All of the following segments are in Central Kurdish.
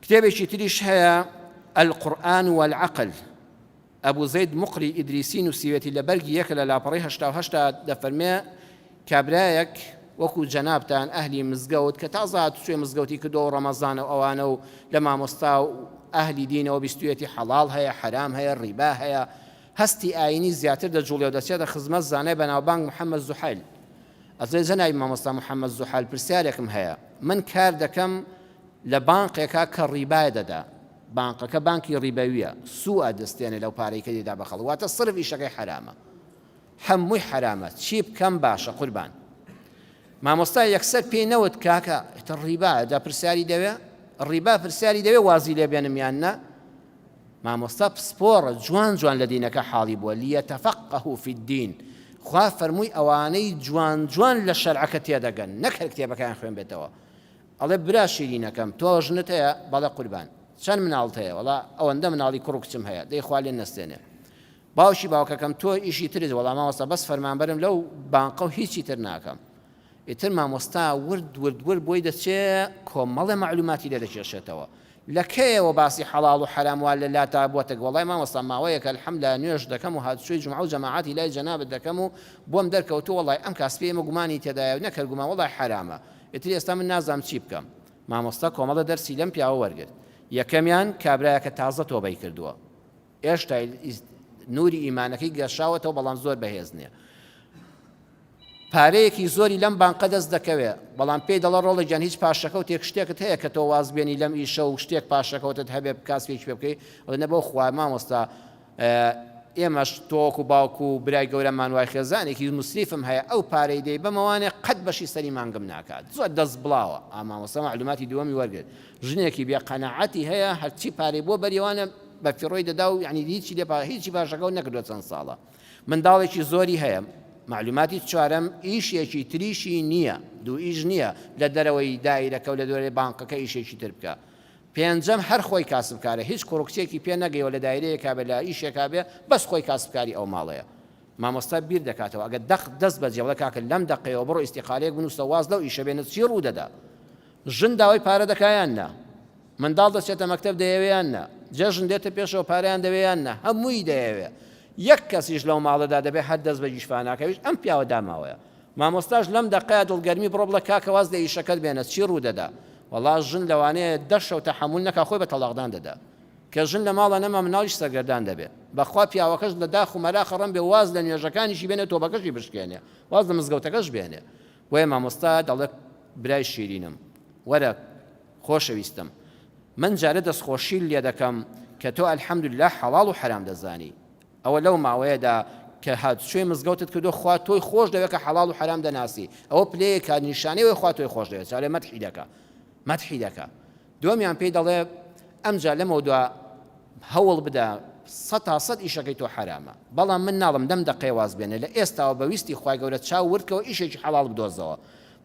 کتێبێکی تریش هەیە القورآن والعقل ئەبوو زەید مقری ئیدریسی نووسیوێتی لە بەرگی یەکە لە لاپەڕی 1970 دەفەرمێ کابرایەک وەکو جەنابتان ئەهلی مزگەوت کە تازە هاتووە مزگەوتی کردەوە ڕەمەزانە و ئەوانە و لە مامۆستا و ئەهلی دینەوە بیستوێتی حەڵاڵ هەیە حرام هەیە ڕیبا هەیە هەستی ئاینی زیاتر دەجوڵێ و دەچێتە خزمەت زانای بەناوبانگ محەممەد زوحایل ئەزێ زەنای مامۆستا محەممەد زوحایل پرسیارێکم هەیە من کار دەکەم لە بانقێکا کە ڕیبای دەدا بانقەکە بانکی ڕیبەویە سوءە دەستێنێ لەو پارەی کە دێدا بەخەڵ واتە سرف ئیشەکەی حرامە هەمووی حرامە چی بکەم باشە قوربان مامۆستا یەکسەر پێی نەوت کاکە ئێتە ڕیبا دا پرسیاری دەوێ ڕیبا پرسیاری دەوێ وازی لێ بێنم یان نە مامۆستا پسپۆڕە جوان جوان لە دینەکە حاڵی بووە لیەتەفەقهوا فی الدین خوا فەرمووی ئەوانەی جوان جوان لە شەرعەکە تێدەگەن نەکرد کتێبەکەیان خوێن بێتەوە ئەڵێ برا شیرینەکەم تۆ ژنت هەیە بەڵێ قوربان چەند مناڵت هەیە وەڵا ئەوەندە مناڵی کوڕ و کچم هەیە دەی خوا لێن نەستێنێ باوکی باوکەکەم تۆ ئیشی ترت وەڵا مامۆستا بەس فەرمانبەرم لەو بانقە و هیچی تر ناکەم ئیتر مامۆستا ورد بۆی دەچێ کۆمەڵێ معلوماتی لێ دەکێشێتەوە لە کێیەوە باسی حەڵاڵ و حرام وا لە لاتا بووەتە وەڵای مامۆستا ماوەیەکە الحەمدلە نوێژ دەکەم و هاتوچۆی جومعە و جەماعەتی لای جەنابەت دەکەم و بۆم دەرکەوتووە وەڵای ئەم کاسپی ئێمە گومانی تێدایە و نەکرد گومان وەڵای حرامە ئیتر ئێستا من نازانم چی بکەم مامۆستا کۆمەڵە دەرسی لەم پیاوە وەرگرت یەکەمیان کابرایەکە تازە تۆبەی کردووە ئێشتا نوری ئیمانەکەی گەشاوەتەوە بەڵام زۆر بەهێز نییە پارەیەکی زۆری لەم بانقە دەست دەکەوێ بەڵام پێی دەڵە ڕۆڵە گیان هیچ پاشەکە و تێک شتێکت هەیە کە تۆ وازبێنی لەم ئیشە و شتێک پاشەکەوتت هەبێ کاسپێکی پێ بکەی ئەڵێ نەبەو خوا مامۆستا ئێمەش تۆک و باوکو و برای گەورەمان وای خێزانێکی مسریفم هەیە ئەو پارەی دەی بەمەوانێ قەت بەشی سەری مانگم ناکات زۆر دەست بڵاوە مامۆستا معلوماتی دووەمی وەرگرت ژنێکی بێ قەناعەتی هەیە هەرچی پارەی بۆ بەریەوانە بە فیڕۆی دەدا و یعنی هیچی باشەکە و نەکردووە چەند ساڵە منداڵێکی زۆری هەیە معلوماتی چوارەم ئیشێکی تریشی نییە دوو ئیش نییە لە دەرەوەی دایرەکە و لە دوێرەی بانقەکە ئیشێکی تر بکە پێنجەم هەر خۆی کاسبکارە هیچ کوڕکچێکی پێ نەگەیەوە لە دایرەیەکا بێ لە ئیشێکا بێ بەس خۆی کاسبکاری ئەو ماڵەیە مامۆستا بیر دەکاتەوە ئەگە دەست بە جێڵە کاکە لەم دەقەیەوە بڕۆ ئیستیقالەیەک بنووسە واز لەو ئیشە بێنێت چی ڕوو دەدا ژن داوای پارە دەکایان نە منداڵ دەچێتە مەکتەب دەیەوێیان نە جەژن دێتە پێشەوە پارەیان دەوێیان نە هەمووی دەیەوێ یەک کەسیش لەو ماڵەدا دەبێت هەر دەست بە گیشفاناکەویش ئەم پیاوە داماوەیە مامۆستاش لەم دەقەیە دڵگەرمی بڕۆ بڵە کاکە واز لە ئیشەکەت بێنێت چی ڕوو دەدا وەڵا ژن لەوانەیە دەشە و تەحەموول نەکا خۆی بە تەلاقدان دەدا کە ژن لە ماڵە نەما مناڵیش سەرگەردان دەبێت بەخوا پیاوەکەش لە داخ و مەراخ ڕەم بێ واز لە نوێژەکانیشی بێنێت تۆبەکەشی بشکێنێ واز لە مزگەوتەکەش بێنێ وێ مامۆستا دەڵێت برای شیرینم وەرە خۆشەویستم من جارە دەستخۆشی لێ دەکەم کە تۆ ئەلحەمدوللا حەڵاڵ و حرام دەزانی ئەوە لەو ماوەیەدا کە هاتوچۆی مزگەوتت کردو خوا تۆی خۆش دەوێت کە حەڵاڵ و حرام دەناسی ئەوە پلەیەکە نیشانەی خوا تۆی خۆش دەوێت چارێ مەدحی دەکا دووەمیان پێی دەڵێ ئەمجا لەمەوە دووە هەوڵ بدە 100% ئیشەکەی تۆ حرامە بەڵام من ناڵم دەم دەقەی واز بێنێ لە ئێستاوە بەویستی خوای گەورە چاو وردکەوە ئیشێکی حەڵاڵ بدۆزەوە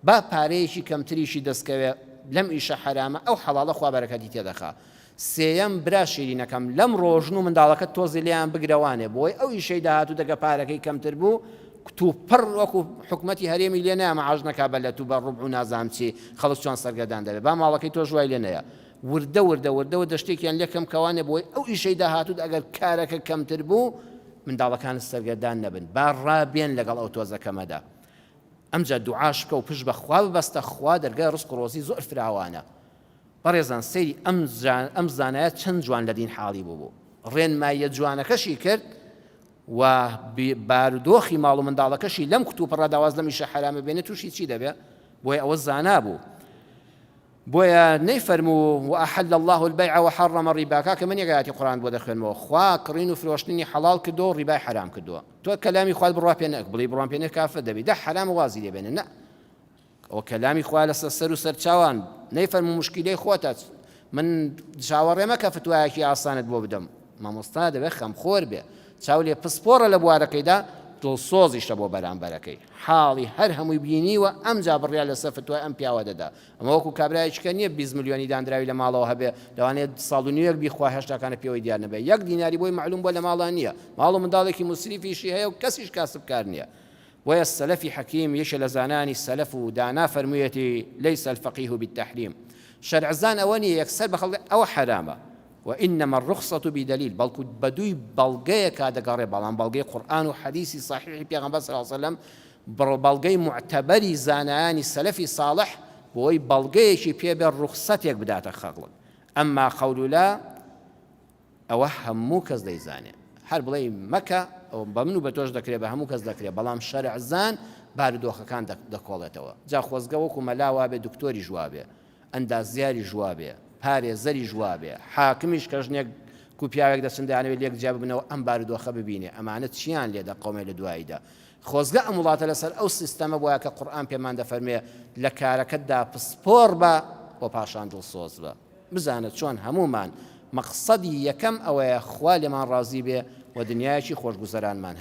با پارەیەکی کەمتریشی دەستکەوێ لەم ئیشە حرامە ئەو حەڵاڵە خوا بەرەکەتی تێدەخا سێیەم برا شیرینەکەم لەم ڕۆژن و منداڵەکە تۆزی لێیان بگرەوانێ بۆی ئەو ئیشەی داهاتوو دەگە پارەکەی کەمتر بوو تو پڕ وەکو حکومەتی هەرێمی لێ نایە مەعاش نەکا بە لە تو بە ڕوبع و نازانم چی خەڵک چۆن سەرگەردان دەبێت با ماڵەکەی تۆ ژوای لێ نەیە وردە دەشتێکیان لێکەم کەوانێ بۆی ئەو ئیشەی داهاتوو ئەگەر کارەکە کەمتر بوو منداڵەکان سەرگەردان نەبن با ڕابێن لەگەڵ ئەو تۆزەکەمەدا ئەمجا دوعاش بکە و پشت بەخوا ببەستە خوا دەرگای ڕزق و ڕۆزی زۆر فراوانە بەڕێزان سەیری ئەم زانایە چەند جوان لە دین حاڵی بوو ڕێنماییە جوانەکەشی کرد و بارودۆخی ماڵ و منداڵەکەشی لەم کتوپڕە داواز لەم ئیشە حرامە بێنێت تووشی چی دەبێت بۆیە ئەوە زانا بوو بۆیە نەیفەرموو وأحل الله البيع وحرم الربا کاکە من یەکایەتی قورئان بۆ دەخوێنمەوە خوا کڕین و فرۆشتنی حەڵاڵ کردو و ڕیبای حرام کردووە تۆ کەلامی خوات بڕوا پێ نەک بڵێ بڕوان پێ نەک کافر دەبێت دە حرام وازی لێبێنێ نە ئەوە کەلامی خوا لەسەر سەر و سەرچاوان نەیفەرموو مشکلەی خۆتە من چاوەڕێ مەکە فتوایەکی ئاسانت بۆ بدەم مامۆستا دەبێت خەمخۆر بێ چاو لێ پسپۆڕە لە بوارەکەیدا دڵسۆزیشە بۆ بەرامبەرەکەی حاڵی هەر هەمووی بینیوە ئەمجا بڕیا لەسەر فتوای ئەم پیاوە دەدا ئەمە وەکو کابرایەکە نییە 20 ملیۆنی دانراوی لە ماڵەوە هەبێ لەوانێت ساڵ و نیوەک بیخوا هێشتاکانە پێوەی دیار نەبێ یەک دیناری بۆی معلوم بۆ لە ماڵان نییە ماڵ و منداڵێکی مسریفیشی هەیە و کەسیش کاسبکار نییە وەیە سەلەفی حەکیم یەکێ لە زانانی سەلەف و دانا فەرموویەتی لەیس الفەقیه بالتەحریم شەرعزان ئەوە نیە یەکسەر بە خەڵک ئەوە حرامە وإنما الرخصة بدليل بەڵکو بەدووی بەڵگەیەکا دەگەڕێ بەڵام بەڵگەی قورئان و حەدیثی صحیحی پێغەمبەر صلی الله علیه وسلم بەڵگەی معتەبەری زانایانی سەلەفی صالح بۆی بەڵگەیەکی پێبێ ڕوخسەتێک بداتە خەڵک ئەمما قەول لا ئەوە هەموو کەس دەیزانێ هەر بڵێ مەکە بە من و بە تۆش دەکرێت بە هەموو کەس دەکرێت بەڵام شەرعزان بارودۆخەکان دەکۆڵێتەوە جا خۆزگە وەکو مەلاوا بێ دکتۆری ژوابێ ئەندازیاری ژوابێ پارێزەری ژوابێ حاکمیش کە ژنێک کوپیاوێک دەچندیانەوێت لێک جیا ببنەوە ئەم بارودۆخە ببینێ ئەمانە چیان لێ دەقەومێ لە دواییدا خۆزگە ئەم وڵاتە لەسەر ئەو سیستەمە بۆیە کە قورئان پێمان دەفەرمێ لە کارەکەتدا پسپۆر بە بۆ پاشان دڵسۆز بە بزانێت چۆن هەمومان مەقسەدی یەکەم ئەوەیە خوا لێمان ڕازی بێ و دنیایەکی خۆشگوزەرانمان هەبێ